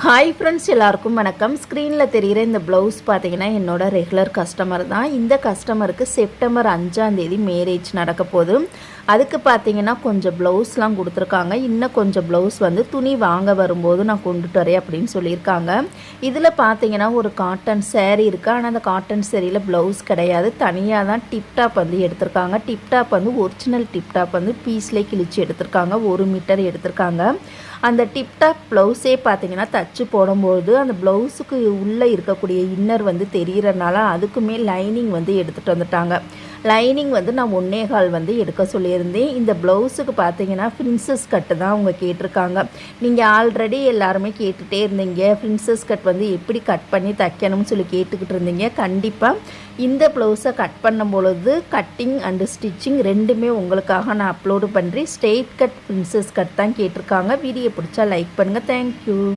Hi friends, எல்லாருக்கும் வணக்கம். ஸ்க்ரீனில் தெரிகிற இந்த ப்ளவுஸ் பார்த்தீங்கன்னா என்னோட ரெகுலர் கஸ்டமர் தான். இந்த கஸ்டமருக்கு செப்டம்பர் 5 மேரேஜ் நடக்க போகுது. அதுக்கு பார்த்தீங்கன்னா கொஞ்சம் ப்ளவுஸ்லாம் கொடுத்துருக்காங்க. இன்னும் கொஞ்சம் ப்ளவுஸ் வந்து துணி வாங்க வரும்போது நான் கொண்டுட்டு வரேன் அப்படின்னு சொல்லியிருக்காங்க. இதில் பார்த்தீங்கன்னா ஒரு காட்டன் சேரீ இருக்குது. ஆனால் அந்த காட்டன் சேரீயில் ப்ளவுஸ் கிடையாது. தனியாக தான் டிப்டாப் வந்து எடுத்திருக்காங்க. டிப்டாப் வந்து ஒரிஜினல் டிப்டாப் வந்து பீஸ்லேயே கிழிச்சு எடுத்திருக்காங்க. 1 மீட்டர் எடுத்திருக்காங்க. அந்த டிப்டாப் ப்ளவுஸே பார்த்தீங்கன்னா தச்சு போடும்போது அந்த ப்ளவுஸுக்கு உள்ளே இருக்கக்கூடிய இன்னர் வந்து தெரிகிறனால அதுக்குமே லைனிங் வந்து எடுத்துகிட்டு வந்துட்டாங்க. லைனிங் வந்து நான் 1.25 வந்து எடுக்க சொல்லியிருந்தேன். இந்த ப்ளவுஸுக்கு பார்த்தீங்கன்னா பிரின்சஸ் கட்டு தான் அவங்க கேட்டிருக்காங்க. நீங்கள் ஆல்ரெடி எல்லாருமே கேட்டுகிட்டே இருந்தீங்க, பிரின்சஸ் கட் வந்து எப்படி கட் பண்ணி தைக்கணும்னு சொல்லி கேட்டுக்கிட்டு இருந்தீங்க. கண்டிப்பாக இந்த ப்ளவுஸை கட் பண்ணும் பொழுது கட்டிங் அண்டு ஸ்டிச்சிங் ரெண்டுமே உங்களுக்காக நான் அப்லோடு பண்ணுறேன். ஸ்ட்ரெயிட் கட் பிரின்சஸ் கட் தான் கேட்டிருக்காங்க. வீடியோ பிடிச்சா லைக் பண்ணுங்கள். தேங்க்யூ.